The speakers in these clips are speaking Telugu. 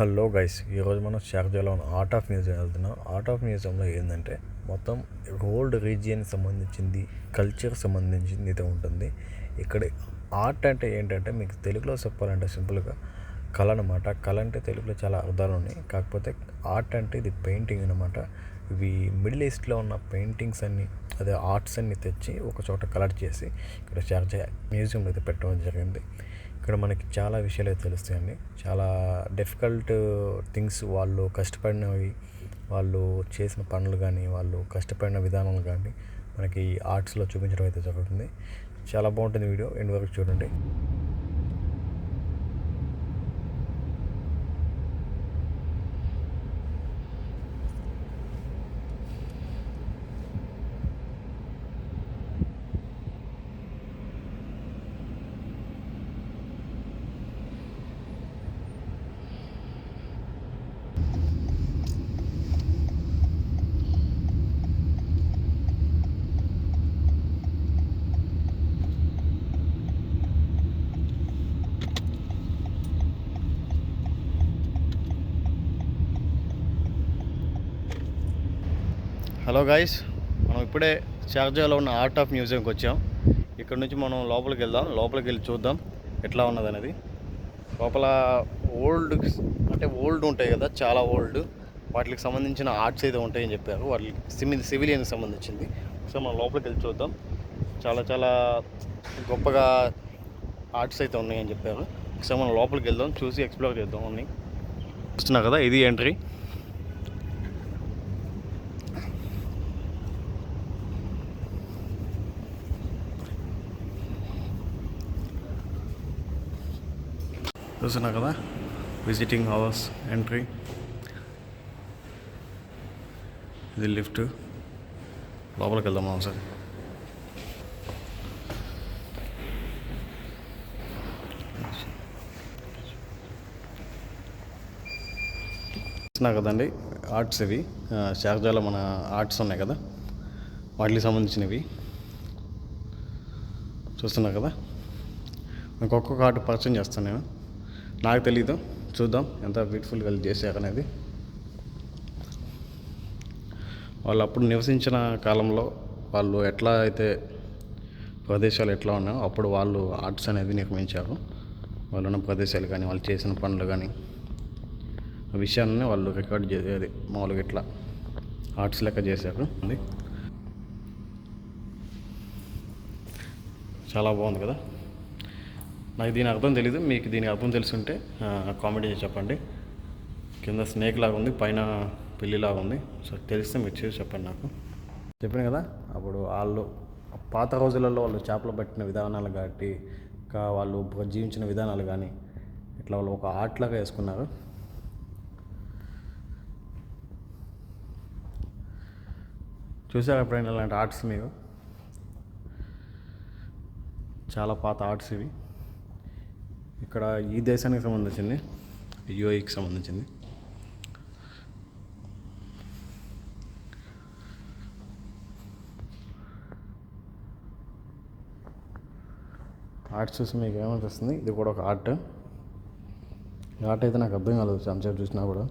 హలో గైస్, ఈరోజు మనం షార్జాలో ఉన్న ఆర్ట్ ఆఫ్ మ్యూజియం వెళ్తున్నాం. ఆర్ట్ ఆఫ్ మ్యూజియంలో ఏంటంటే మొత్తం ఓల్డ్ రీజియన్కి సంబంధించింది, కల్చర్ సంబంధించింది అయితే ఉంటుంది. ఇక్కడ ఆర్ట్ అంటే ఏంటంటే మీకు తెలుగులో చెప్పాలంటే సింపుల్గా కళ అనమాట. కళ అంటే తెలుగులో చాలా అర్థాలు ఉన్నాయి. కాకపోతే ఆర్ట్ అంటే ఇది పెయింటింగ్ అనమాట. ఇవి మిడిల్ ఈస్ట్లో ఉన్న పెయింటింగ్స్ అన్నీ, అదే ఆర్ట్స్ అన్నీ తెచ్చి ఒక చోట కలెక్ట్ చేసి ఇక్కడ షార్జా మ్యూజియంలో అయితే పెట్టడం జరిగింది. ఇక్కడ మనకి చాలా విషయాలు అయితే తెలుస్తాయండి. చాలా డిఫికల్ట్ థింగ్స్, వాళ్ళు కష్టపడినవి, వాళ్ళు చేసిన పనులు కానీ, వాళ్ళు కష్టపడిన విధానాలు కానీ మనకి ఆర్ట్స్లో చూపించడం అయితే జరుగుతుంది. చాలా బాగుంటుంది వీడియో, ఎండ్ వరకు చూడండి. హలో గాయస్, మనం ఇప్పుడే షార్జాలో ఉన్న ఆర్ట్ ఆఫ్ మ్యూజియంకి వచ్చాం. ఇక్కడ నుంచి మనం లోపలికి వెళ్దాం. లోపలికి వెళ్ళి చూద్దాం ఎట్లా ఉన్నది అనేది. లోపల ఓల్డ్ ఉంటాయి కదా, చాలా ఓల్డ్, వాటికి సంబంధించిన ఆర్ట్స్ అయితే ఉంటాయని చెప్పారు. వాటికి సివిలియన్కి సంబంధించింది. సో మనం లోపలికి వెళ్ళి చూద్దాం. చాలా చాలా గొప్పగా ఆర్ట్స్ అయితే ఉన్నాయని చెప్పారు. సో మనం లోపలికి వెళ్దాం, చూసి ఎక్స్ప్లోర్ చేద్దాం అన్నీ. చూస్తున్నా కదా, ఇది ఎంట్రీ. చూస్తున్నా కదా, విజిటింగ్ అవర్స్ ఎంట్రీ. ఇది లిఫ్ట్. లోపలికి వెళ్దాం ఒకసారి. చూస్తున్నా కదండి, ఆర్ట్స్ ఇవి. షార్జాలో మన ఆర్ట్స్ ఉన్నాయి కదా, వాటికి సంబంధించినవి చూస్తున్నా కదా. నాకు ఒక్కొక్క ఆర్ట్ పరిచయం చేస్తాను నేను. నాకు తెలీదు, చూద్దాం ఎంత బ్యూటిఫుల్గా చేశారు అనేది. వాళ్ళు అప్పుడు నివసించిన కాలంలో వాళ్ళు ఎట్లా అయితే ప్రదేశాలు ఎట్లా ఉన్నాయో అప్పుడు వాళ్ళు ఆర్ట్స్ అనేది నిర్మించారు. వాళ్ళు ఉన్న ప్రదేశాలు కానీ, వాళ్ళు చేసిన పనులు కానీ, ఆ విషయాన్ని వాళ్ళు రికార్డ్ చేసేది మామూలుగా ఇట్లా ఆర్ట్స్ లెక్క చేశారు. చాలా బాగుంది కదా. నాకు దీని అర్థం తెలీదు, మీకు దీని అర్థం తెలుసుంటే కామెంట్ చేసి చెప్పండి. కింద స్నేక్ లాగా ఉంది, పైన పిల్లిలాగా ఉంది. సో తెలిస్తే మీరు చేసి చెప్పండి నాకు. చెప్పాను కదా, అప్పుడు వాళ్ళు పాత రోజులలో వాళ్ళు చేపలు పట్టిన విధానాలు కాబట్టి, ఇంకా వాళ్ళు జీవించిన విధానాలు కానీ ఇట్లా వాళ్ళు ఒక ఆర్ట్ లాగా వేసుకున్నారు. చూసారు ఎప్పుడైనా ఇలాంటి ఆర్ట్స్ మీరు? చాలా పాత ఆర్ట్స్ ఇవి. ఇక్కడ ఈ దేశానికి సంబంధించింది, యూఏఈకి సంబంధించింది. ఆర్ట్ చూసి మీకు ఏమనిపిస్తుంది? ఇది కూడా ఒక ఆర్ట్. ఆర్ట్ అయితే నాకు అర్థం కాలేదు చాలాసేపు చూసినా కూడా.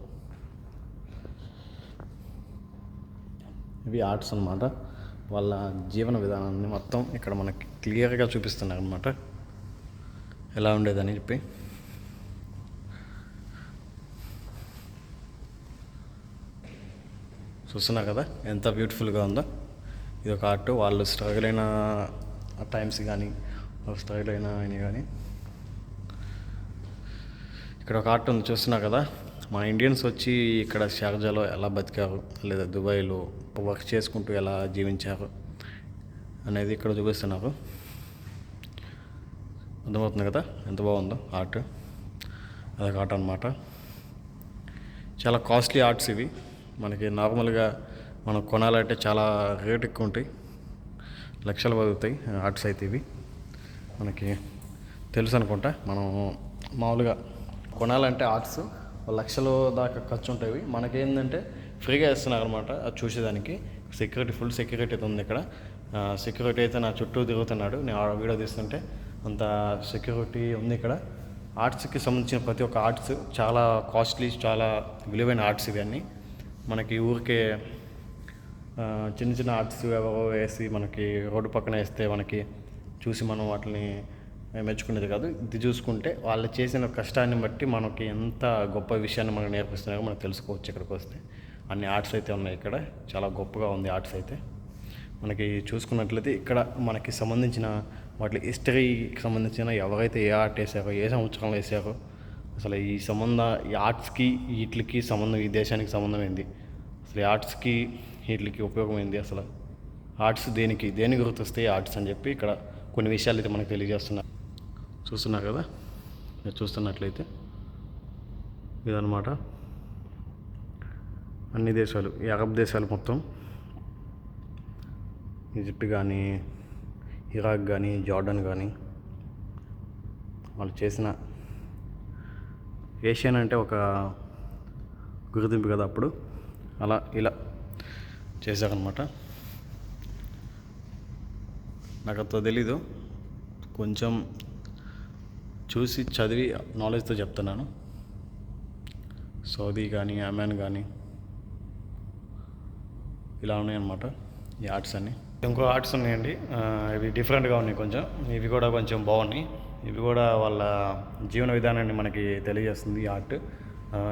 ఇవి ఆర్ట్స్ అన్నమాట. వాళ్ళ జీవన విధానాన్ని మొత్తం ఇక్కడ మనకి క్లియర్గా చూపిస్తున్నారు అన్నమాట, ఎలా ఉండేదని చెప్పి. చూస్తున్నారు కదా ఎంత బ్యూటిఫుల్గా ఉందో. ఇది ఒక ఆర్ట్. వాళ్ళు స్ట్రగుల్ అయిన టైమ్స్ కానీ, స్ట్రగుల్ అయిన కానీ. ఇక్కడ ఒక ఆర్ట్ ఉంది, చూస్తున్నారు కదా. మన ఇండియన్స్ వచ్చి ఇక్కడ షార్జాలో ఎలా బతికారు, లేదా దుబాయ్లో వర్క్ చేసుకుంటూ ఎలా జీవించారు అనేది ఇక్కడ చూపిస్తున్నారు. అర్థమవుతుంది కదా ఎంత బాగుందో ఆర్ట్. అదొక ఆర్ట్ అనమాట. చాలా కాస్ట్లీ ఆర్ట్స్ ఇవి. మనకి నార్మల్గా మనం కొనాలంటే చాలా రేట్ ఎక్కువ ఉంటాయి, లక్షలు పడుతాయి ఆర్ట్స్ అయితే. ఇవి మనకి తెలుసు అనుకుంటా. మనం మామూలుగా కొనాలంటే ఆర్ట్స్ లక్షల దాకా ఖర్చు ఉంటాయి. మనకేంటంటే ఫ్రీగా ఇస్తున్నారు అనమాట అది చూసేదానికి. సెక్యూరిటీ, ఫుల్ సెక్యూరిటీ అయితే ఉంది ఇక్కడ. సెక్యూరిటీ అయితే నా చుట్టూ తిరుగుతున్నాడు. నేను ఆ వీడియో తీస్తుంటే అంత సెక్యూరిటీ ఉంది ఇక్కడ. ఆర్ట్స్కి సంబంధించిన ప్రతి ఒక్క ఆర్ట్స్ చాలా కాస్ట్లీ, చాలా విలువైన ఆర్ట్స్ ఇవన్నీ. మనకి ఊరికే చిన్న చిన్న ఆర్ట్స్ ఎవరో వేసి మనకి రోడ్డు పక్కన వేస్తే మనకి చూసి మనం వాటిని మెచ్చుకునేది కాదు. ఇది చూసుకుంటే వాళ్ళు చేసిన కష్టాన్ని బట్టి మనకి ఎంత గొప్ప విషయాన్ని మనకు నేర్పిస్తున్నారో మనకు తెలుసుకోవచ్చు. ఇక్కడికి వస్తే అన్ని ఆర్ట్స్ అయితే ఉన్నాయి. ఇక్కడ చాలా గొప్పగా ఉంది ఆర్ట్స్ అయితే. మనకి చూసుకున్నట్లయితే ఇక్కడ మనకి సంబంధించిన వాటి హిస్టరీకి సంబంధించిన ఎవరైతే ఏ ఆర్ట్ వేసారో, ఏ సంవత్సరంలో వేసారో, అసలు ఈ ఆర్ట్స్కి వీటికి సంబంధం, ఈ దేశానికి సంబంధం ఏంది, అసలు ఈ ఆర్ట్స్కి వీటికి ఉపయోగం ఏంది, అసలు ఆర్ట్స్ దేని గుర్తొస్తాయి ఆర్ట్స్ అని చెప్పి ఇక్కడ కొన్ని విషయాలు అయితే మనకు తెలియజేస్తున్నారు. చూస్తున్నారు కదా, మీరు చూస్తున్నట్లయితే ఇదన్నమాట. అన్ని దేశాలు, ఈ అరబ్ దేశాలు మొత్తం, ఈజిప్ట్ కానీ, ఇరాక్ కానీ, జార్డన్ కానీ, వాళ్ళు చేసిన ఏషియన్ అంటే ఒక గుర్తింపు కదా అప్పుడు, అలా ఇలా చేశారనమాట. నాకు అంత తెలీదు, కొంచెం చూసి చదివి నాలెడ్జ్తో చెప్తున్నాను. సౌదీ కానీ, అమెన్ కానీ ఇలా ఉన్నాయన్నమాట ఈ ఆర్ట్స్ అన్నీ. ఇంకో ఆర్ట్స్ ఉన్నాయండి, ఇవి డిఫరెంట్గా ఉన్నాయి కొంచెం. ఇవి కూడా కొంచెం బాగున్నాయి. ఇవి కూడా వాళ్ళ జీవన విధానాన్ని మనకి తెలియజేస్తుంది ఈ ఆర్ట్.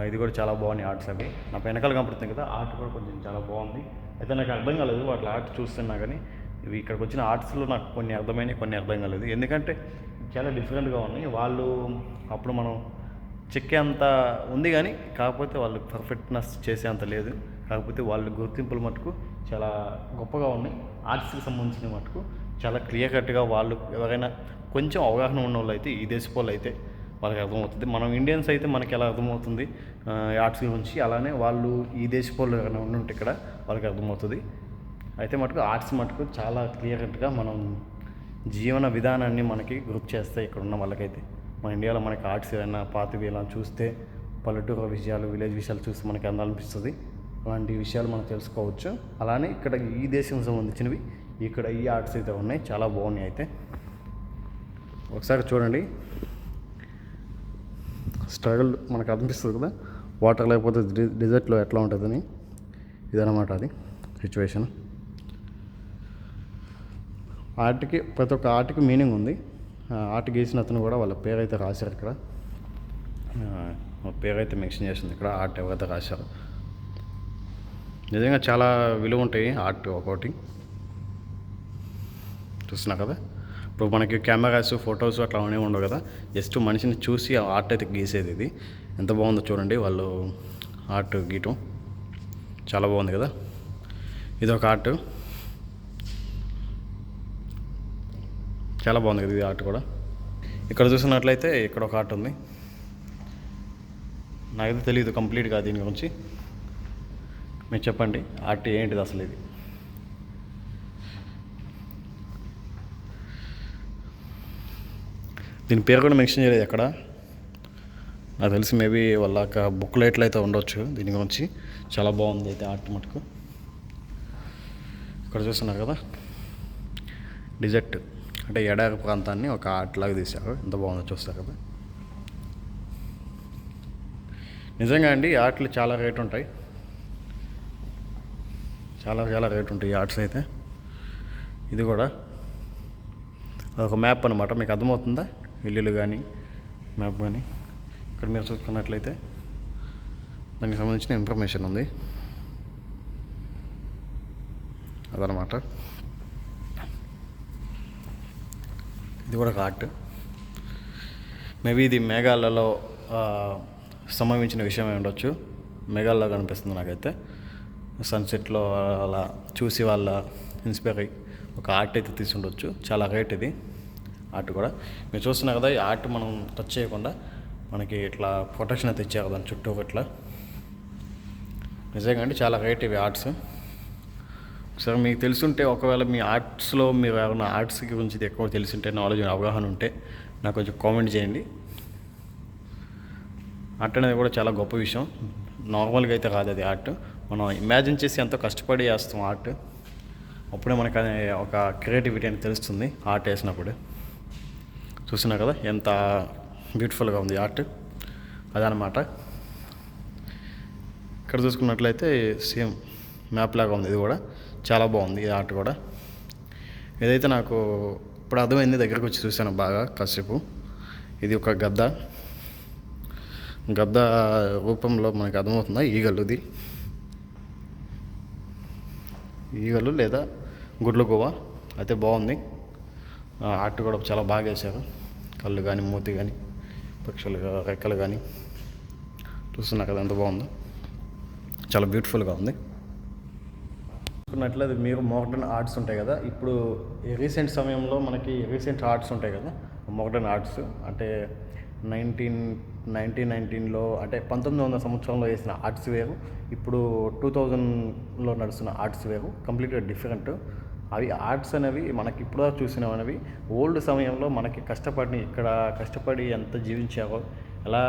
ఇది కూడా చాలా బాగున్నాయి ఆర్ట్స్ అవి. నా వెనకాల కనపడుతుంది కదా, ఆర్ట్ కూడా కొంచెం చాలా బాగుంది. అయితే నాకు అర్థం కాలేదు వాటి ఆర్ట్ చూస్తున్నా కానీ, ఇవి ఇక్కడికి వచ్చిన ఆర్ట్స్లో నాకు కొన్ని అర్థమైనాయి, కొన్ని అర్థం కాలేదు. ఎందుకంటే చాలా డిఫరెంట్గా ఉన్నాయి. వాళ్ళు అప్పుడు మనం చెక్కే అంత ఉంది కానీ, కాకపోతే వాళ్ళు పర్ఫెక్ట్నెస్ చేసే అంత లేదు. కాకపోతే వాళ్ళ గుర్తింపులు మటుకు చాలా గొప్పగా ఉన్నాయి. ఆర్ట్స్కి సంబంధించిన మటుకు చాలా క్లియర్ కట్గా వాళ్ళు ఎవరైనా కొంచెం అవగాహన ఉన్న వాళ్ళు అయితే, ఈ దేశపు వాళ్ళు అయితే వాళ్ళకి అర్థమవుతుంది. మనం ఇండియన్స్ అయితే మనకి ఎలా అర్థమవుతుంది ఆర్ట్స్ గురించి, అలానే వాళ్ళు ఈ దేశపు వాళ్ళు ఎవరైనా ఉంటే ఇక్కడ వాళ్ళకి అర్థమవుతుంది. అయితే మటుకు ఆర్ట్స్ మటుకు చాలా క్లియర్ కట్గా మనం జీవన విధానాన్ని మనకి గుర్తు చేస్తాయి ఇక్కడ ఉన్న వాళ్ళకైతే. మన ఇండియాలో మనకి ఆర్ట్స్ ఏదైనా పాతవి ఇలా చూస్తే, పల్లెటూరు విషయాలు, విలేజ్ విషయాలు చూస్తే మనకి అందాలనిపిస్తుంది. అలాంటి విషయాలు మనం తెలుసుకోవచ్చు. అలానే ఇక్కడ ఈ దేశం సంబంధించినవి ఇక్కడ ఈ ఆర్ట్స్ అయితే ఉన్నాయి, చాలా బాగున్నాయి. అయితే ఒకసారి చూడండి, స్ట్రగుల్ మనకు అనిపిస్తుంది కదా, వాటర్ లేకపోతే డిజర్ట్లో ఎట్లా ఉంటుందని. ఇదన్నమాట అది సిచ్యువేషన్. ఆర్ట్కి, ప్రతి ఒక్క ఆర్ట్కి మీనింగ్ ఉంది. ఆర్ట్ గీసిన అతను కూడా వాళ్ళ పేరైతే రాశారు ఇక్కడ, పేరైతే మెన్షన్ చేసింది ఇక్కడ, ఆర్ట్ ఎవరైతే రాశారు. నిజంగా చాలా విలువ ఉంటాయి ఆర్ట్ ఒక్కొక్కటి. చూస్తున్నా కదా, ఇప్పుడు మనకి కెమెరాస్, ఫొటోస్ అట్లా అనేవి ఉండవు కదా, జస్ట్ మనిషిని చూసి ఆర్ట్ అయితే గీసేది. ఇది ఎంత బాగుందో చూడండి, వాళ్ళు ఆర్ట్ గీయటం చాలా బాగుంది కదా. ఇది ఒక ఆర్ట్, చాలా బాగుంది కదా ఇది ఆర్ట్ కూడా. ఇక్కడ చూసినట్లయితే ఇక్కడ ఒక ఆర్ట్ ఉంది, నాకైతే తెలియదు కంప్లీట్గా దీని గురించి. మీరు చెప్పండి ఆర్ట్ ఏంటిది అసలు ఇది. దీని పేరు కూడా మెన్షన్ చేయలేదు ఎక్కడ, నాకు తెలిసి మేబీ వాళ్ళ బుక్లెట్లు అయితే ఉండొచ్చు దీని గురించి. చాలా బాగుంది అయితే ఆర్ట్ మటుకు. ఇక్కడ చూస్తున్నారు కదా, డిజర్ట్ అంటే ఎడారి ప్రాంతాన్ని ఒక ఆర్ట్ లాగా తీశారు. ఎంత బాగుందో చూస్తారు కదా. నిజంగా అండి ఆర్ట్లు చాలా రేట్ ఉంటాయి, చాలా చాలా రేట్ ఉంటాయి ఈ ఆర్ట్స్ అయితే. ఇది కూడా ఒక మ్యాప్ అనమాట, మీకు అర్థమవుతుందా, ఇల్లులు కానీ మ్యాప్ కానీ. ఇక్కడ మీరు చూసుకున్నట్లయితే దానికి సంబంధించిన ఇన్ఫర్మేషన్ ఉంది, అదనమాట. ఇది కూడా ఒక ఆర్ట్. మేబీ ఇది మేఘాలలో సంభవించిన విషయం ఉండొచ్చు, మేఘాల్లో కనిపిస్తుంది నాకైతే. సన్సెట్లో అలా చూసి వాళ్ళ ఇన్స్పైర్ అయ్యి ఒక ఆర్ట్ అయితే తీసి ఉండొచ్చు. చాలా రేట్ ఇది ఆర్ట్ కూడా. మీరు చూస్తున్నారు కదా, ఈ ఆర్ట్ మనం టచ్ చేయకుండా మనకి ఇట్లా ప్రొటెక్షన్ అయితే ఇచ్చారు దాని చుట్టూ ఇట్లా. నిజంగా అండి చాలా రేట్ ఇవి ఆర్ట్స్. సరే మీకు తెలుసుంటే, ఒకవేళ మీ ఆర్ట్స్లో మీరు ఏమైనా ఆర్ట్స్ గురించి ఎక్కువ తెలిసింటే, నాలెడ్జ్ అవగాహన ఉంటే నాకు కొంచెం కామెంట్ చేయండి. ఆర్ట్ అనేది కూడా చాలా గొప్ప విషయం, నార్మల్గా అయితే కాదు అది ఆర్ట్. మనం ఇమాజిన్ చేసి ఎంతో కష్టపడి వేస్తాం ఆర్ట్, అప్పుడే మనకు ఒక క్రియేటివిటీ అని తెలుస్తుంది ఆర్ట్ వేసినప్పుడు. చూస్తున్నారు కదా ఎంత బ్యూటిఫుల్గా ఉంది ఆర్ట్ అదనమాట. ఇక్కడ చూసుకున్నట్లయితే సేమ్ మ్యాప్ లాగా ఉంది, ఇది కూడా చాలా బాగుంది ఈ ఆర్ట్ కూడా. ఏదైతే నాకు ఇప్పుడు అర్థమైంది, దగ్గరకు వచ్చి చూశాను బాగా కాసేపు. ఇది ఒక గద్ద రూపంలో మనకు అర్థమవుతుందా, ఈగలుది ఈగలు లేదా గుడ్ల గువ్వ అయితే బాగుంది. ఆర్ట్ కూడా చాలా బాగా వేశారు, కళ్ళు కానీ మూతి కానీ పక్షులు రెక్కలు కానీ చూస్తున్నా కదా ఎంత బాగుందో, చాలా బ్యూటిఫుల్గా ఉంది. చూసుకున్నట్లయితే మీరు మోడర్న్ ఆర్ట్స్ ఉంటాయి కదా, ఇప్పుడు రీసెంట్ సమయంలో మనకి రీసెంట్ ఆర్ట్స్ ఉంటాయి కదా, మోడర్న్ ఆర్ట్స్ అంటే 1919లో అంటే 1900 సంవత్సరంలో వేసిన ఆర్ట్స్ వేరు, ఇప్పుడు 2000లో నడుస్తున్న ఆర్ట్స్ వేరు, కంప్లీట్గా డిఫరెంట్. అవి ఆర్ట్స్ అనేవి మనకి ఇప్పుడు చూసినవి ఓల్డ్ సమయంలో మనకి కష్టపడి ఎంత జీవించారో, ఎలా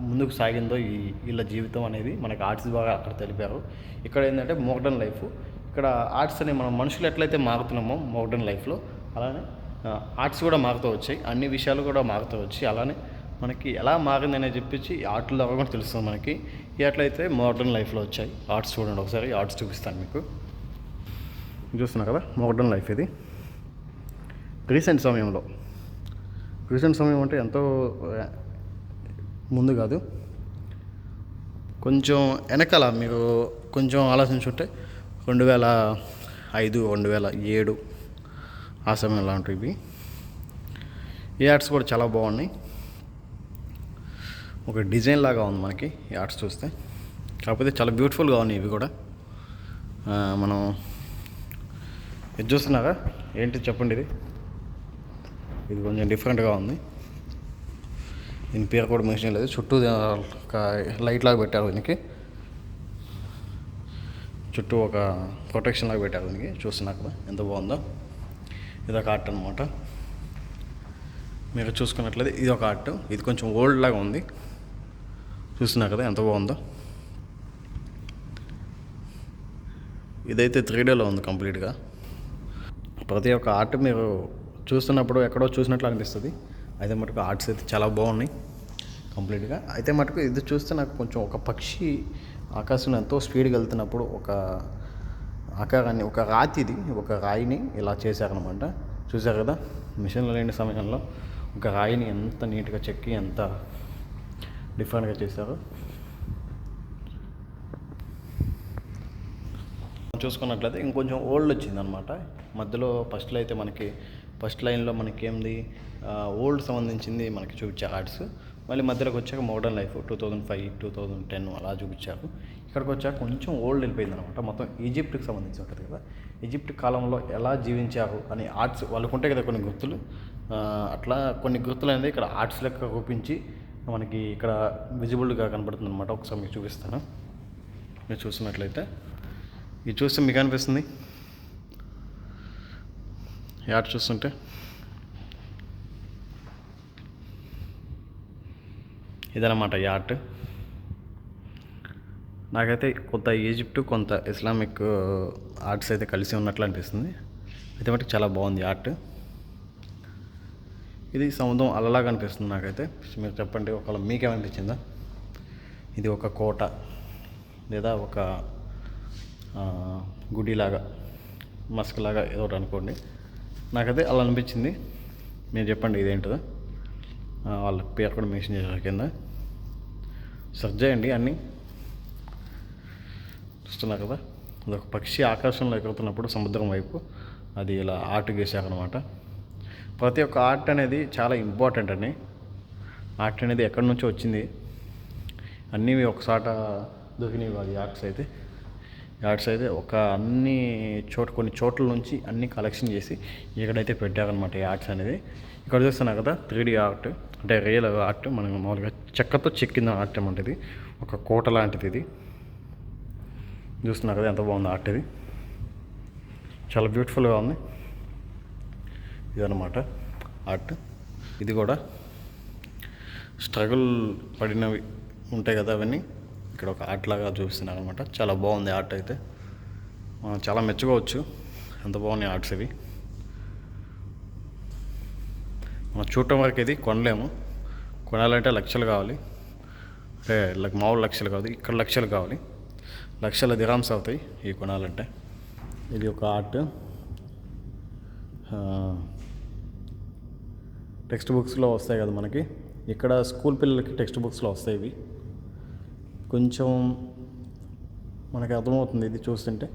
ముందుకు సాగిందో వీళ్ళ జీవితం అనేది మనకి ఆర్ట్స్ ద్వారా అక్కడ తెలిపారు. ఇక్కడ ఏంటంటే మోడర్న్ లైఫ్, ఇక్కడ ఆర్ట్స్ అనే మనం మనుషులు ఎట్లయితే మారుతున్నామో మోడర్న్ లైఫ్లో, అలానే ఆర్ట్స్ కూడా మారుతూ వచ్చాయి, అన్ని విషయాలు కూడా మారుతూ వచ్చాయి. అలానే మనకి ఎలా మారిందనే చెప్పేసి ఆర్ట్ల ద్వారా కూడా తెలుస్తుంది మనకి. ఎట్లయితే మోడర్న్ లైఫ్లో వచ్చాయి ఆర్ట్స్. చూడండి ఒకసారి ఆర్ట్స్ చూపిస్తాను మీకు. చూస్తున్నారు కదా మోడర్న్ లైఫ్ ఇది. రీసెంట్ సమయం అంటే ఎంతో ముందు కాదు, కొంచెం వెనకాల మీరు కొంచెం ఆలోచించుంటే 2005 2007 ఆ సమయంలో ఉంటాయి ఈ ఆర్ట్స్ కూడా చాలా బాగున్నాయి. ఒక డిజైన్ లాగా ఉంది మనకి ఈ ఆర్ట్స్ చూస్తే, కాకపోతే చాలా బ్యూటిఫుల్గా ఉన్నాయి ఇవి కూడా. మనం ఇది చూస్తున్నారా, ఏంటి చెప్పండి, ఇది కొంచెం డిఫరెంట్గా ఉంది. దీని పేరు కూడా మెన్షన్ లేదు, చుట్టూ ఒక లైట్ లాగా పెట్టారు, దీనికి చుట్టూ ఒక ప్రొటెక్షన్ లాగా పెట్టారు దీనికి. చూస్తున్నారు కదా ఎంత బాగుందో. ఇది ఒక ఆర్ట్ అనమాట. మీరు చూసుకున్నట్లయితే ఇది ఒక ఆర్ట్, ఇది కొంచెం ఓల్డ్ లాగా ఉంది. చూస్తున్నారు కదా ఎంత బాగుందో. ఇదైతే 3Dలో ఉంది కంప్లీట్గా. ప్రతి ఒక్క ఆర్ట్ మీరు చూస్తున్నప్పుడు ఎక్కడో చూసినట్లు అనిపిస్తుంది. అయితే మటుకు ఆర్ట్స్ అయితే చాలా బాగున్నాయి కంప్లీట్గా. అయితే మటుకు ఇది చూస్తే నాకు కొంచెం ఒక పక్షి ఆకాశంలో ఎంతో స్పీడ్గా వెళ్తున్నప్పుడు ఒక ఆకారాన్ని, ఒక రాయిని ఇలా చేశారనమాట. చూశారు కదా, మిషన్లో లేని సమయంలో ఒక రాయిని ఎంత నీట్గా చెక్కి ఎంత డిఫరెంట్గా చేశారు. చూసుకున్నట్లయితే ఇంకొంచెం ఓల్డ్ వచ్చిందనమాట మధ్యలో. ఫస్ట్ లైన్లో మనకి ఏంది ఓల్డ్ సంబంధించింది మనకి చూపించారు ఆర్ట్స్. మళ్ళీ మధ్యలోకి వచ్చాక మోడర్న్ లైఫ్ 2005 2010 అలా చూపించారు. ఇక్కడికి వచ్చాక కొంచెం ఓల్డ్ వెళ్ళిపోయింది అనమాట. మొత్తం ఈజిప్ట్కి సంబంధించి ఉంటుంది కదా, ఈజిప్ట్ కాలంలో ఎలా జీవించారు అని ఆర్ట్స్ వాళ్ళకు ఉంటాయి కదా కొన్ని గుర్తులు. అట్లా కొన్ని గుర్తులు అనేది ఇక్కడ ఆర్ట్స్ లెక్క రూపించి మనకి ఇక్కడ విజిబుల్గా కనబడుతుంది అనమాట. ఒకసారి మీకు చూపిస్తాను. మీరు చూసినట్లయితే ఇది చూస్తే మీకు అనిపిస్తుంది ఈ ఆర్ట్ చూస్తుంటే. ఇదన్నమాట ఈ ఆర్ట్. నాకైతే కొంత ఈజిప్ట్ కొంత ఇస్లామిక్ ఆర్ట్స్ అయితే కలిసి ఉన్నట్లు అనిపిస్తుంది. అయితే మటుకు చాలా బాగుంది ఆర్ట్. ఇది సముద్రం అలలాగా అనిపిస్తుంది నాకైతే. మీరు చెప్పండి ఒకవేళ మీకేమనిపించిందా? ఇది ఒక కోట లేదా ఒక గుడిలాగా మస్క్ లాగా ఏదో ఒకటి అనుకోండి. నాకైతే అలా అనిపించింది. మీరు చెప్పండి ఇదేంటిదో. వాళ్ళ పేరు కూడా మెన్షన్ చేశారు కింద. సెర్చ్ చేయండి అన్నీ. చూస్తున్నారు కదా, అదొక పక్షి ఆకాశంలో ఎగురుతున్నప్పుడు సముద్రం వైపు అది ఇలా ఆర్ట్ గీశారనమాట. ప్రతి ఒక్క ఆర్ట్ అనేది చాలా ఇంపార్టెంట్ అండి. ఆర్ట్ అనేది ఎక్కడి నుంచో వచ్చింది, అన్నీ ఒకసాట దొరికినవి కాదు ఈ ఆర్ట్స్ అయితే కొన్ని చోట్ల నుంచి అన్ని కలెక్షన్ చేసి ఇక్కడైతే పెట్టారనమాట ఈ ఆర్ట్స్ అనేది. ఇక్కడ చూస్తున్నారు కదా 3D ఆర్ట్ అంటే రియల్ ఆర్ట్, మనం మామూలుగా చెక్కతో చెక్కిన ఆర్ట్ అన్నమాట. ఇది ఒక కోట లాంటిది. ఇది చూస్తున్నారు కదా ఎంత బాగుంది ఆర్ట్. ఇది చాలా బ్యూటిఫుల్గా ఉంది. ఇదన్నమాట ఆర్ట్. ఇది కూడా స్ట్రగుల్ పడినవి ఉంటాయి కదా, అవన్నీ ఇక్కడ ఒక ఆర్ట్ లాగా చూపిస్తున్నారు అనమాట. చాలా బాగుంది ఆర్ట్ అయితే. మనం చాలా మెచ్చుకోవచ్చు ఎంత బాగున్నాయి ఆర్ట్స్ ఇవి. మనం చూడటం వరకు ఇది కొనలేము, కొనాలంటే లక్షలు కావాలి, అంటే మామూలు లక్షలు కాదు, ఇక్కడ లక్షలు కావాలి, లక్షల దిరామ్స్ అవుతాయి ఈ కొనాలంటే. ఇది ఒక ఆర్ట్. టెక్స్ట్ బుక్స్లో వస్తాయి కదా మనకి, ఇక్కడ స్కూల్ పిల్లలకి టెక్స్ట్ బుక్స్లో వస్తాయి ఇవి. కొంచెం మనకి అర్థమవుతుంది ఇది చూస్తుంటే.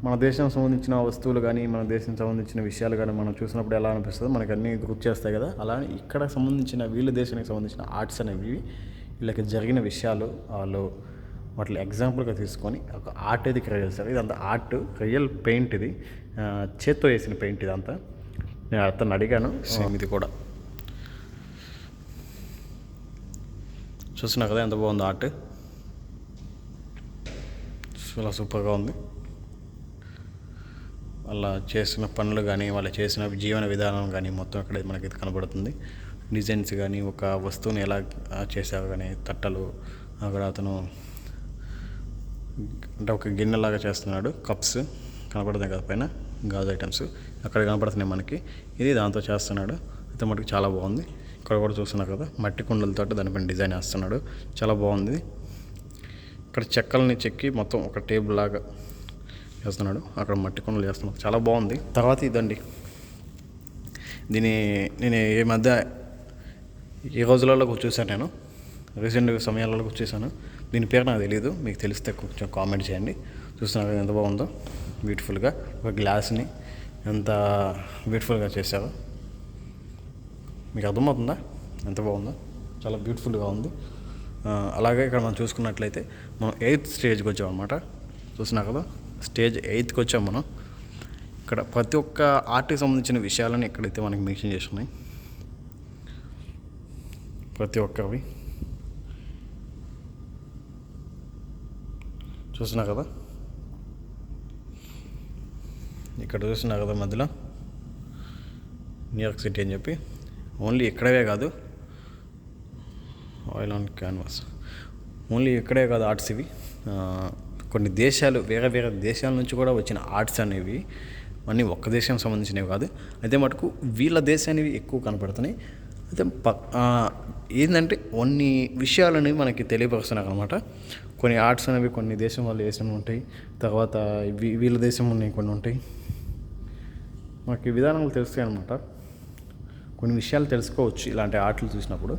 మన దేశం సంబంధించిన వస్తువులు కానీ, మన దేశం సంబంధించిన విషయాలు కానీ మనం చూసినప్పుడు ఎలా అనిపిస్తుందో మనకి అన్నీ గుర్తు చేస్తాయి కదా. అలానే ఇక్కడ సంబంధించిన వీళ్ళ దేశానికి సంబంధించిన ఆర్ట్స్ అనేవి వీళ్ళకి జరిగిన విషయాలు వాళ్ళు వాటిని ఎగ్జాంపుల్గా తీసుకొని ఒక ఆర్ట్ అయితే క్రియేట్ చేస్తారు. ఇదంతా ఆర్ట్, రియల్ పెయింట్, ఇది చేత్తో వేసిన పెయింట్ ఇదంతా. నేను అతను అడిగాను, సేమ్ ఇది కూడా చూస్తున్నా కదా ఎంత బాగుంది ఆర్ట్, చాలా సూపర్గా ఉంది. వాళ్ళ చేసిన పనులు కానీ, వాళ్ళు చేసిన జీవన విధానం కానీ మొత్తం అక్కడ మనకి కనబడుతుంది. డిజైన్స్ కానీ, ఒక వస్తువుని ఎలా చేశారు కానీ, తట్టలు అక్కడ అతను అంటే ఒక గిన్నెలాగా చేస్తున్నాడు, కప్స్ కనపడుతున్నాయి కదా పైన, గాజు ఐటమ్స్ అక్కడ కనపడుతున్నాయి మనకి. ఇది దాంతో చేస్తున్నాడు, అయితే మటుకు చాలా బాగుంది. ఇక్కడ కూడా చూస్తున్నారు కదా మట్టి కుండలతో దానిపైన డిజైన్ వేస్తున్నాడు, చాలా బాగుంది. ఇక్కడ చెక్కల్ని చెక్కి మొత్తం ఒక టేబుల్ లాగా చేస్తున్నాడు, అక్కడ మట్టి కుండలు చేస్తున్నాడు, చాలా బాగుంది. తర్వాత ఇదండి, దీన్ని నేను ఈ మధ్య ఈ రోజులలో చూశాను, నేను రీసెంట్ సమయాలలో చూశాను. దీని పేరు నాకు తెలియదు, మీకు తెలిస్తే కొంచెం కామెంట్ చేయండి. చూస్తున్నారు ఎంత బాగుందో, బ్యూటిఫుల్గా ఒక గ్లాస్ని ఎంత బ్యూటిఫుల్గా చేశారో మీకు అర్థమవుతుందా ఎంత బాగుందో, చాలా బ్యూటిఫుల్గా ఉంది. అలాగే ఇక్కడ మనం చూసుకున్నట్లయితే మనం 8th స్టేజ్కి వచ్చాం అనమాట. చూసినా కదా స్టేజ్ 8కి వచ్చాం మనం. ఇక్కడ ప్రతి ఒక్క ఆర్ట్కి సంబంధించిన విషయాలని ఎక్కడైతే మనకి మెన్షన్ చేసి ఉన్నాయి, ప్రతి ఒక్కరివి చూసినా కదా. ఇక్కడ చూసినా కదా మధ్యలో న్యూయార్క్ సిటీ అని చెప్పి, ఓన్లీ ఇక్కడే కాదు, ఆయిల్ ఆన్ క్యాన్వాస్, ఓన్లీ ఇక్కడే కాదు ఆర్ట్స్ ఇవి. కొన్ని దేశాలు, వేరే వేరే దేశాల నుంచి కూడా వచ్చిన ఆర్ట్స్ అనేవి అన్నీ ఒక్క దేశానికి సంబంధించినవి కాదు. అయితే మటుకు వీళ్ళ దేశానివి ఎక్కువ కనపడుతున్నాయి. అయితే ఏంటంటే కొన్ని విషయాలని మనకి తెలియపరుస్తున్నారు అనమాట. కొన్ని ఆర్ట్స్ అనేవి కొన్ని దేశం వాళ్ళు వేసినవి ఉంటాయి, తర్వాత వీళ్ళ దేశం ఉన్నాయి కొన్ని ఉంటాయి. మనకి విధానాలు తెలుస్తాయి అనమాట, కొన్ని విషయాలు తెలుసుకోవచ్చు ఇలాంటి ఆర్ట్లు చూసినప్పుడు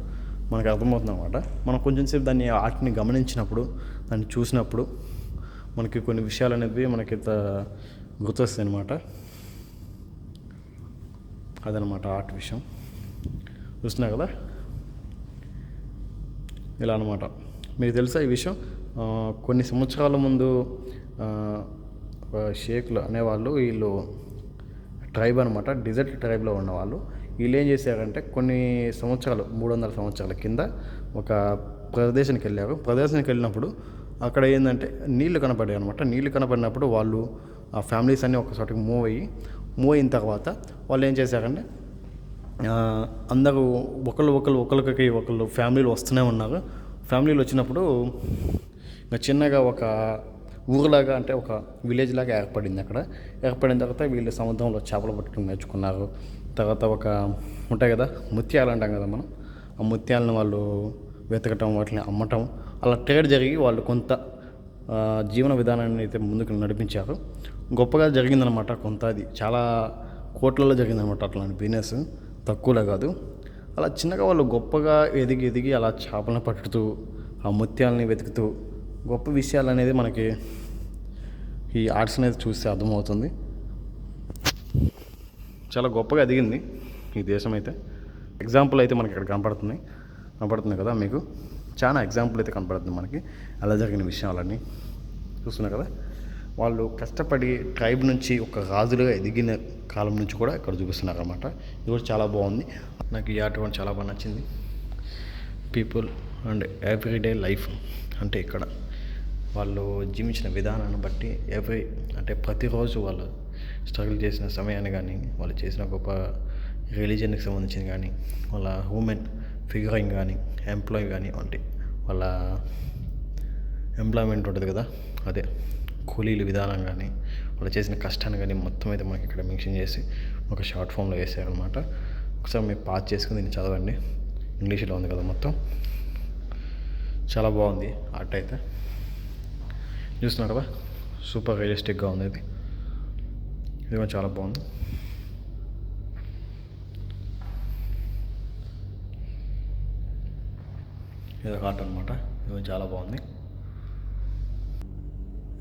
మనకు అర్థమవుతుంది అనమాట. మనం కొంచెం సేపు దాన్ని ఆర్ట్ని గమనించినప్పుడు, దాన్ని చూసినప్పుడు మనకి కొన్ని విషయాలు అనేవి మనకి గుర్తొస్తాయి అనమాట. అదనమాట ఆర్ట్ విషయం. చూస్తున్నా కదా ఇలా అనమాట. మీకు తెలుసా ఈ విషయం? కొన్ని సంవత్సరాల ముందు షేక్లు అనేవాళ్ళు, వీళ్ళు ట్రైబ్ అనమాట, డిజర్ట్ ట్రైబ్లో ఉన్నవాళ్ళు. వీళ్ళు ఏం చేశారంటే కొన్ని సంవత్సరాలు, 300 సంవత్సరాల కింద ఒక ప్రదేశానికి వెళ్ళారు. ప్రదేశానికి వెళ్ళినప్పుడు అక్కడ ఏంటంటే నీళ్లు కనపడాయి అనమాట. నీళ్లు కనపడినప్పుడు వాళ్ళు ఆ ఫ్యామిలీస్ అన్నీ ఒక చోటకి మూవ్ అయిన తర్వాత వాళ్ళు ఏం చేశారంటే అందరూ ఒకళ్ళు ఫ్యామిలీలు వస్తూనే ఉన్నారు. ఫ్యామిలీలు వచ్చినప్పుడు ఇంకా చిన్నగా ఒక ఊరులాగా, అంటే ఒక విలేజ్ లాగా ఏర్పడింది. అక్కడ ఏర్పడిన తర్వాత వీళ్ళు సముద్రంలో చేపలు పట్టడం నేర్చుకున్నారు. తర్వాత ఒక ఉంటాయి కదా ముత్యాలు అంటాం కదా మనం, ఆ ముత్యాలను వాళ్ళు వెతకటం, వాటిని అమ్మటం, అలా ట్రేడ్ జరిగి వాళ్ళు కొంత జీవన విధానాన్ని అయితే ముందుకు నడిపించారు. గొప్పగా జరిగిందనమాట. కొంత అది చాలా కోట్లలో జరిగిందనమాట అట్లాంటి బిజినెస్, తక్కువలో కాదు. అలా చిన్నగా వాళ్ళు గొప్పగా ఎదిగి అలా చేపలను పట్టుతూ, ఆ ముత్యాలని వెతుకుతూ గొప్ప విషయాలు అనేది మనకి ఈ ఆర్ట్స్ అనేది చూస్తే అర్థమవుతుంది. చాలా గొప్పగా ఎదిగింది ఈ దేశం అయితే. ఎగ్జాంపుల్ అయితే మనకి ఇక్కడ కనపడుతుంది కదా మీకు, చాలా ఎగ్జాంపుల్ అయితే కనపడుతుంది మనకి అలా జరిగిన విషయాలన్నీ. చూస్తున్నారు కదా, వాళ్ళు కష్టపడి ట్రైబ్ నుంచి ఒక రాజులుగా ఎదిగిన కాలం నుంచి కూడా ఇక్కడ చూపిస్తున్నారు అన్నమాట. ఇది కూడా చాలా బాగుంది. నాకు ఈ ఆర్ట్ కూడా చాలా బాగా నచ్చింది. పీపుల్ అండ్ ఎవ్రీడే లైఫ్ అంటే ఇక్కడ వాళ్ళు జీవించిన విధానాన్ని బట్టి అంటే ప్రతిరోజు వాళ్ళు స్ట్రగుల్ చేసిన సమయాన్ని కానీ, వాళ్ళు చేసిన గొప్ప రిలీజన్కి సంబంధించిన కానీ, వాళ్ళ హ్యూమన్ ఫిగరింగ్ కానీ, ఎంప్లాయీ కానీ, అంటే వాళ్ళ ఎంప్లాయ్మెంట్ ఉంటుంది కదా, అదే కూలీల విధానం కానీ, వాళ్ళు చేసిన కష్టాన్ని కానీ మొత్తం అయితే మనకి ఇక్కడ మెన్షన్ చేసి ఒక షార్ట్ ఫామ్లో వేసారనమాట. ఒకసారి మీరు పాస్ చేసుకుని దీన్ని చదవండి. ఇంగ్లీష్లో ఉంది కదా మొత్తం. చాలా బాగుంది ఆర్ట్ అయితే, చూస్తున్నారు కదా, సూపర్ రియలిస్టిక్గా ఉంది. ఇది కూడా చాలా బాగుంది. ఇది ఒక ఆర్ట్ అనమాట, ఇది చాలా బాగుంది.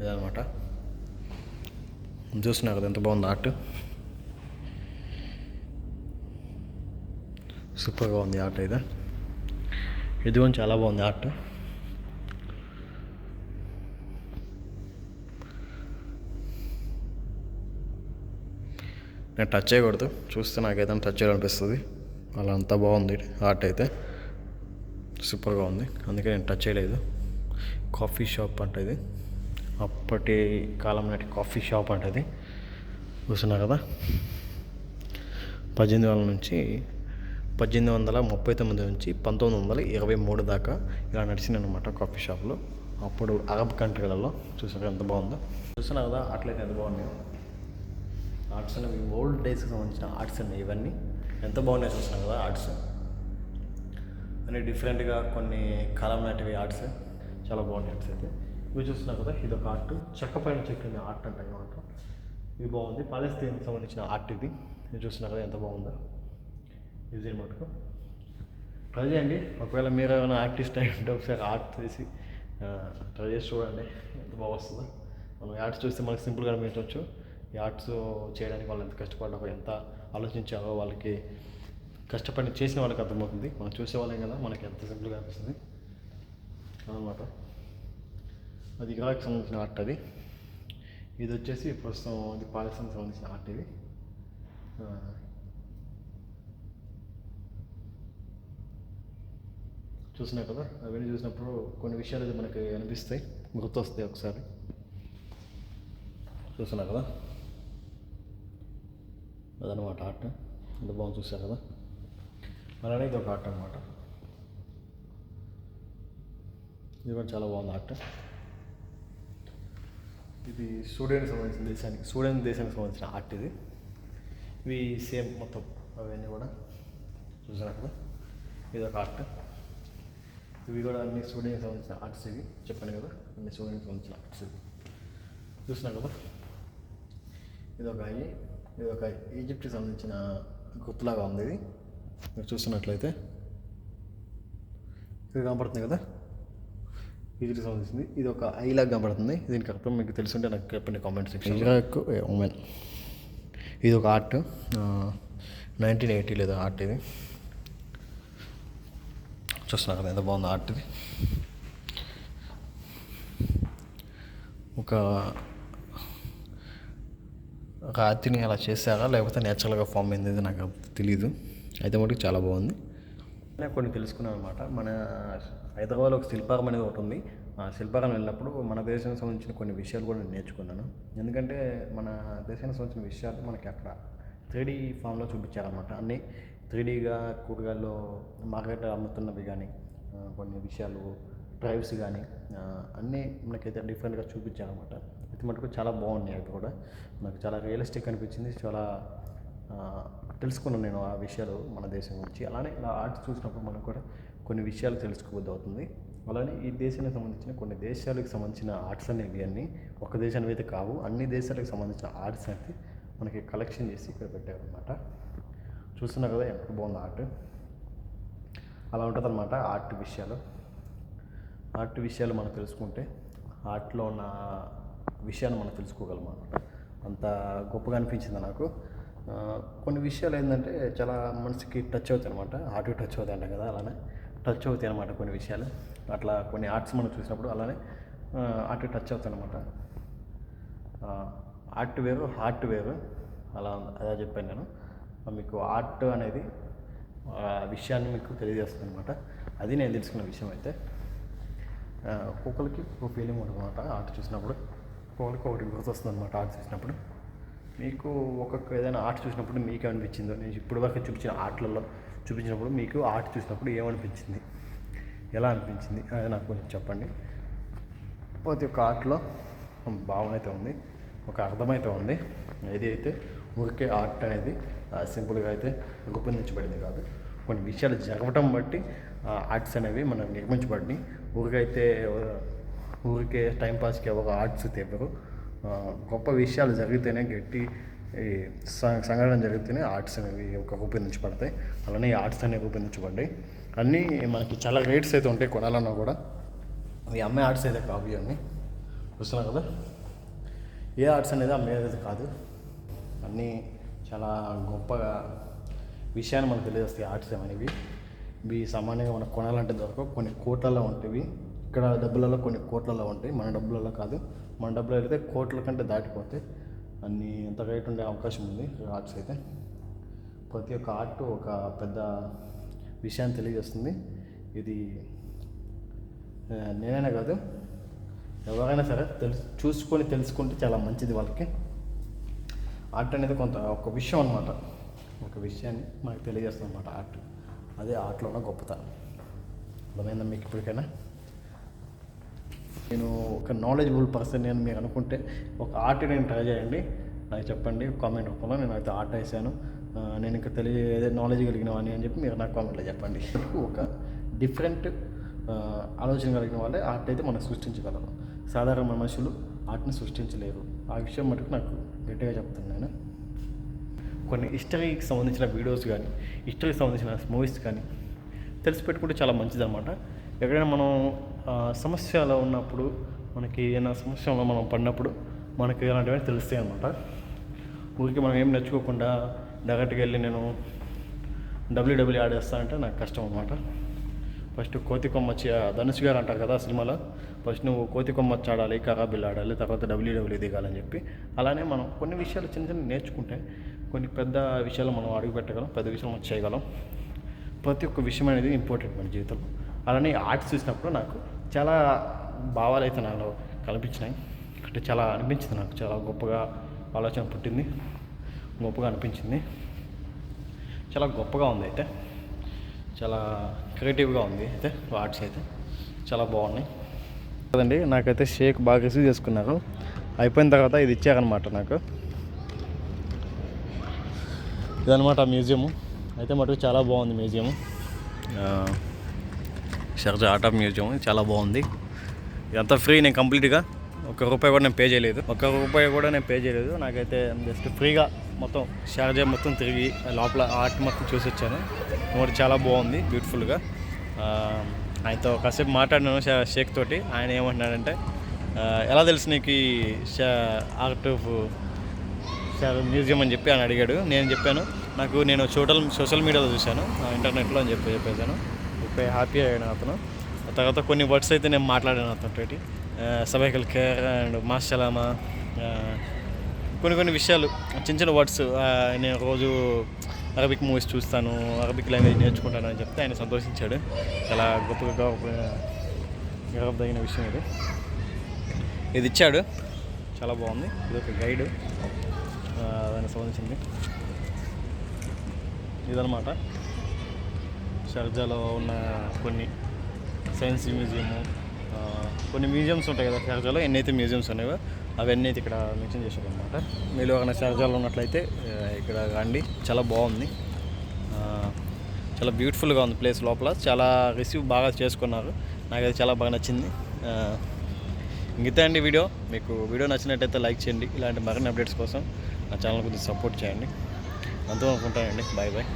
ఇదనమాట, చూస్తున్నారు కదా ఎంత బాగుంది ఆర్ట్. సూపర్గా ఉంది ఆర్ట్ అయితే. ఇది కూడా చాలా బాగుంది ఆర్ట్. నేను టచ్ చేయకూడదు, చూస్తే నాకైతే టచ్ చేయాలనిపిస్తుంది. అలా అంతా బాగుంది ఆర్ట్ అయితే, సూపర్గా ఉంది, అందుకే నేను టచ్ చేయలేదు. కాఫీ షాప్ అంటే ఇది, అప్పటి కాలం నాటి కాఫీ షాప్ అంటే ఇది. చూస్తున్నారు కదా, 1800 నుంచి 1839 నుంచి 1923 దాకా ఇలా నడిచిందనమాట కాఫీ షాప్లో. అప్పుడు అరబ్ కంట్రీలలో. చూసారు ఎంత బాగుందో. చూస్తున్నారు కదా అట్లయితే ఎంత బాగున్నాయో ఆర్ట్స్ అనేవి. ఓల్డ్ డేస్కి సంబంధించిన ఆర్ట్స్ అండి ఇవన్నీ. ఎంత బాగున్నాయి చూస్తున్నాం కదా ఆర్ట్స్ అన్నీ డిఫరెంట్గా, కొన్ని కాలం నాటివి ఆర్ట్స్ చాలా బాగున్నాయి ఆర్ట్స్ అయితే. ఇవి చూస్తున్నారు కదా, ఇది ఒక ఆర్ట్, చెక్క పైన చెక్కిన ఆర్ట్ అంటే అనమాట. ఇది బాగుంది, పాలస్తీన్కి సంబంధించిన ఆర్ట్ ఇది. ఇది చూస్తున్నారు కదా ఎంత బాగుందో. ఇది మటుకు ట్రై చేయండి. ఒకవేళ మీరు ఏమైనా ఆర్టిస్ట్ అయి ఉంటే ఒకసారి ఆర్ట్ చేసి ట్రై చేసి చూడండి ఎంత బాగా వస్తుందో. మనం ఆర్ట్స్ చూస్తే మనకు సింపుల్గా అనిపించవచ్చు. ఈ ఆర్ట్స్ చేయడానికి వాళ్ళు ఎంత కష్టపడ్డారో, ఎంత ఆలోచించారో, వాళ్ళకి కష్టపడి చేసిన వాళ్ళకి అర్థమవుతుంది. మనం చూసేవాళ్ళం కదా, మనకి ఎంత సింపుల్గా అనిపిస్తుంది అనమాట. అది ఇరాక్కి సంబంధించిన ఆర్ట్ అది. ఇది వచ్చేసి ప్రస్తుతం ఇది పాకిస్తాన్కి సంబంధించిన ఆర్ట్ ఇది. చూసినా కదా, అవన్నీ చూసినప్పుడు కొన్ని విషయాలు అది మనకి అనిపిస్తాయి, గుర్తొస్తాయి ఒకసారి. చూస్తున్నా కదా, అదనమాట ఆర్ట్. ఎంత బాగుంది చూసారు కదా. అలానే ఇది ఒక ఆర్ట్ అనమాట. ఇది కూడా చాలా బాగుంది ఆర్ట్. ఇది స్టూడెంట్కి సంబంధించిన దేశానికి సంబంధించిన ఆర్ట్ ఇది. ఇవి సేమ్ మొత్తం అవన్నీ కూడా చూసారు కదా. ఇది ఒక ఆర్ట్. ఇవి కూడా అన్ని స్టూడెంట్కి సంబంధించిన ఆర్ట్స్ ఇవి. చెప్పాను కదా, అన్ని స్టూడెంట్కి సంబంధించిన ఆర్ట్స్ ఇవి. చూసినా కదా, ఇది ఒక ఈజిప్ట్కి సంబంధించిన గుర్తులాగా ఉంది ఇది. మీరు చూస్తున్నట్లయితే ఇది కనపడుతుంది కదా, ఈజిప్ట్కి సంబంధించింది. ఇది ఒక ఐలాగా కనపడుతుంది. దీనికి అర్థం మీకు తెలుసుంటే నాకు చెప్పండి కామెంట్ సెక్షన్. ఇరాక్ ఉమెన్, ఇది ఒక ఆర్ట్, 1980 లేదా ఆర్ట్ ఇది. చూస్తున్నారు కదా ఎంత బాగుంది ఆర్ట్ ఇది. ఒక రాతిని అలా చేశారా లేకపోతే నేచురల్గా ఫామ్ అయింది నాకు తెలీదు. అయితే మటుకు చాలా బాగుంది. నేను కొన్ని తెలుసుకున్నాను అనమాట. మన హైదరాబాద్లో ఒక శిల్పారం అనేది ఒకటి ఉంది. ఆ శిల్పారం వెళ్ళినప్పుడు మన దేశానికి సంబంధించిన కొన్ని విషయాలు కూడా నేను నేర్చుకున్నాను. ఎందుకంటే మన దేశానికి సంబంధించిన విషయాలు మనకి అక్కడ 3D ఫామ్లో చూపించారనమాట. అన్నీ 3Dగా కూరగాయల్లో మార్కెట్ అమ్ముతున్నవి కానీ, కొన్ని విషయాలు డ్రైవ్స్ కానీ అన్నీ మనకైతే డిఫరెంట్గా చూపించారనమాట. ఇది మటుకు చాలా బాగున్నాయి. అవి కూడా నాకు చాలా రియలిస్టిక్ అనిపించింది. చాలా తెలుసుకున్నాను నేను ఆ విషయాలు మన దేశం గురించి. అలానే ఇలా ఆర్ట్స్ చూసినప్పుడు మనకు కూడా కొన్ని విషయాలు తెలుసుకోబోద్ది అవుతుంది. అలానే ఈ దేశానికి సంబంధించిన కొన్ని దేశాలకు సంబంధించిన ఆర్ట్స్ అనేవి అన్నీ ఒక దేశానికి అయితే కావు, అన్ని దేశాలకు సంబంధించిన ఆర్ట్స్ అయితే మనకి కలెక్షన్ చేసి ఇక్కడ పెట్టారనమాట. చూస్తున్నా కదా ఎంత బాగుంది ఆర్ట్. అలా ఉంటుందన్నమాట ఆర్ట్ విషయాలు మనం తెలుసుకుంటే ఆర్ట్లో ఉన్న విషయాన్ని మనం తెలుసుకోగలం అనమాట. అంత గొప్పగా అనిపించింది నాకు. కొన్ని విషయాలు ఏంటంటే చాలా మనసుకి టచ్ అవుతాయి అనమాట. ఆర్ట్ టచ్ అవుతాయి అంటాం కదా, అలానే టచ్ అవుతాయి అనమాట కొన్ని విషయాలు. అట్లా కొన్ని ఆర్ట్స్ మనం చూసినప్పుడు అలానే ఆర్ట్ టచ్ అవుతాయి అనమాట. ఆర్ట్ వేరు, హార్ట్ వేరు, అలా చెప్పాను నేను మీకు. ఆర్ట్ అనేది విషయాన్ని మీకు తెలియజేస్తుంది అనమాట. అది నేను తెలుసుకున్న విషయం అయితే. ఒక్కొక్కరికి ఒక ఫీలింగ్ ఉంటుంది అనమాట ఆర్ట్ చూసినప్పుడు. ఒక్కొక్కరికి ఒకటి గుర్తొస్తుంది అనమాట ఆర్ట్ చూసినప్పుడు. మీకు ఒక్కొక్క ఏదైనా ఆర్ట్ చూసినప్పుడు మీకు ఏమనిపించిందో, నేను ఇప్పుడు వరకు చూపించిన ఆర్ట్లలో చూపించినప్పుడు మీకు ఆర్ట్ చూసినప్పుడు ఏమనిపించింది, ఎలా అనిపించింది అది నాకు కొంచెం చెప్పండి. ప్రతి ఒక్క ఆర్ట్లో భావన అయితే ఉంది, ఒక అర్థమైతే ఉంది. ఇది అయితే ఊరికే ఆర్ట్ అనేది సింపుల్గా అయితే రూపొందించబడింది కాదు. కొన్ని విషయాలు జరగటం బట్టి ఆర్ట్స్ అనేవి మనకు నిర్మించబడినాయి. ఊరికే టైంపాస్కి ఒక ఆర్ట్స్ తెప్పరు. గొప్ప విషయాలు జరిగితేనే గట్టి సంఘటన జరిగితేనే ఆర్ట్స్ అనేవి రూపొందించబడతాయి. అలానే ఈ ఆర్ట్స్ అనేవి రూపొందించబడ్డాయి. అన్నీ మనకి చాలా రేట్స్ అయితే ఉంటాయి కొనాలన్నా కూడా. అవి అమ్మే ఆర్ట్స్ అయితే కావు. ఇవన్నీ చూస్తున్నాం కదా, ఏ ఆర్ట్స్ అనేది అమ్మేది కాదు. అన్నీ చాలా గొప్పగా విషయాన్ని మనకు తెలియజేస్తాయి ఆర్ట్స్ అనేవి. ఇవి సామాన్యంగా మనకు కొనాలంటే దొరకవు. కొన్ని కోట్లలో ఉంటాయి. ఇక్కడ డబ్బులలో కొన్ని కోట్లలో ఉంటాయి, మన డబ్బులలో కాదు. మన డబ్బులు అయితే కోట్ల కంటే దాటిపోతే అన్నీ ఎంత రేట్ ఉండే అవకాశం ఉంది ఆర్ట్స్ అయితే. ప్రతి ఒక్క ఆర్ట్ ఒక పెద్ద విషయాన్ని తెలియజేస్తుంది. ఇది నేనైనా కాదు, ఎవరైనా సరే తెలుసుకుంటే చాలా మంచిది వాళ్ళకి. ఆర్ట్ అనేది ఒక విషయం అన్నమాట. ఒక విషయాన్ని మనకు తెలియజేస్తుంది అన్నమాట ఆర్ట్. అదే ఆర్ట్లో ఉన్న గొప్పతనం. అర్థమైందా మీకు ఇప్పటికైనా? నేను ఒక నాలెడ్జబుల్ పర్సన్ అని మీరు అనుకుంటే ఒక ఆర్ట్ నేను ట్రై చేయండి, నాకు చెప్పండి కామెంట్ రూపంలో. నేను అయితే ఆర్ట్ వేసాను, నేను ఇంకా ఏదో నాలెడ్జ్ కలిగిన వాడిని అని చెప్పి మీరు నాకు కామెంట్లో చెప్పండి. ఒక డిఫరెంట్ ఆలోచన కలిగిన వాళ్ళే ఆర్ట్ అయితే మనం సృష్టించగలరు. సాధారణ మనుషులు ఆర్ట్ని సృష్టించలేరు. ఆ విషయం మటుకు నాకు గట్టిగా చెప్తున్నాను నేను. కొన్ని హిస్టరీకి సంబంధించిన వీడియోస్ కానీ, హిస్టరీకి సంబంధించిన మూవీస్ కానీ తెలిసి పెట్టుకుంటే చాలా మంచిది అనమాట. ఎక్కడైనా మనం సమస్యలో ఉన్నప్పుడు, మనకి ఏదైనా సమస్యలో మనం పడినప్పుడు మనకి ఇలాంటివన్నీ తెలుస్తాయి అనమాట. ఊరికి మనం ఏం నేర్చుకోకుండా డైరెక్ట్గా వెళ్ళి నేను డబ్ల్యూడబ్ల్యూ ఆడేస్తానంటే నాకు కష్టం అనమాట. ఫస్ట్ కోతి కొమ్మచ్చి ధనుష్ గారు అంటారు కదా సినిమాలో, ఫస్ట్ నువ్వు కోతి కొమ్మచ్చి ఆడాలి, కరాబిల్ ఆడాలి, తర్వాత డబ్ల్యూడబ్ల్యూ దిగాలని చెప్పి. అలానే మనం కొన్ని విషయాలు చిన్న నేర్చుకుంటే కొన్ని పెద్ద విషయాలు మనం అడుగు పెట్టగలం, పెద్ద విషయాలు మనం చేయగలం. ప్రతి ఒక్క విషయం అనేది ఇంపార్టెంట్ మన జీవితంలో. అలానే ఆర్ట్స్ చూసినప్పుడు నాకు చాలా భావాలు అయితే నాలో కనిపించినాయి. అంటే చాలా అనిపించింది, నాకు చాలా గొప్పగా ఆలోచన పుట్టింది, గొప్పగా అనిపించింది. చాలా గొప్పగా ఉంది అయితే, చాలా క్రియేటివ్గా ఉంది అయితే ఆర్ట్స్ అయితే చాలా బాగున్నాయి కదండి. నాకైతే షేక్ బాగా రిసీవ్ చేసుకున్నారు. అయిపోయిన తర్వాత ఇది ఇచ్చారనమాట నాకు. ఇదనమాట మ్యూజియము అయితే మటుకు చాలా బాగుంది. Museum Sharjah art of museum చాలా బాగుంది. ఇదంతా ఫ్రీ. నేను కంప్లీట్గా ₹1 కూడా నేను పే చేయలేదు. ₹1 కూడా నేను పే చేయలేదు. నాకైతే జస్ట్ ఫ్రీగా మొత్తం షార్జా మొత్తం తిరిగి లోపల ఆర్ట్ మొత్తం చూసి వచ్చాను. మరి చాలా బాగుంది, బ్యూటిఫుల్గా. ఆయనతో కాసేపు మాట్లాడినాను షేక్ తోటి. ఆయన ఏమంటున్నాడంటే, ఎలా తెలుసు నీకు ఈ ఆర్ట్ ఆఫ్ మ్యూజియం అని చెప్పి ఆయన అడిగాడు. నేను చెప్పాను, నేను సోషల్ మీడియాలో చూశాను, ఇంటర్నెట్లో అని చెప్పేసాను. హ్యాపీ అయ్యాడు అతను. తర్వాత కొన్ని వర్డ్స్ అయితే నేను మాట్లాడాను అతనితోటి. సబైకల్ కేర్ అండ్ మాషలామా, కొన్ని విషయాలు చిన్న వర్డ్స్. నేను రోజు అరబిక్ మూవీస్ చూస్తాను, అరబిక్ లాంగ్వేజ్ నేర్చుకుంటాను అని చెప్తే ఆయన సంతోషించాడు. చాలా గొప్పగా గర్వదగిన విషయం ఇది ఇచ్చాడు. చాలా బాగుంది. ఇది ఒక గైడ్ దానికి సంబంధించింది. ఇదనమాట షార్జాలో ఉన్న కొన్ని సైన్స్ మ్యూజియము, కొన్ని మ్యూజియమ్స్ ఉంటాయి కదా షార్జాలో. ఎన్నైతే మ్యూజియమ్స్ ఉన్నాయో అవన్నీ అయితే ఇక్కడ మెన్షన్ చేశారు అనమాట. మీరు ఏమైనా షార్జాలో ఉన్నట్లయితే ఇక్కడ రండి. చాలా బాగుంది, చాలా బ్యూటిఫుల్గా ఉంది ప్లేస్. లోపల చాలా రిసీవ్ బాగా చేసుకున్నారు. నాకైతే చాలా బాగా నచ్చింది. ఇంతే అండి వీడియో. మీకు వీడియో నచ్చినట్టయితే లైక్ చేయండి. ఇలాంటి మరిన్ని అప్డేట్స్ కోసం నా ఛానల్ కొద్దిగా సపోర్ట్ చేయండి. అంతా అనుకుంటానండి. Bye bye.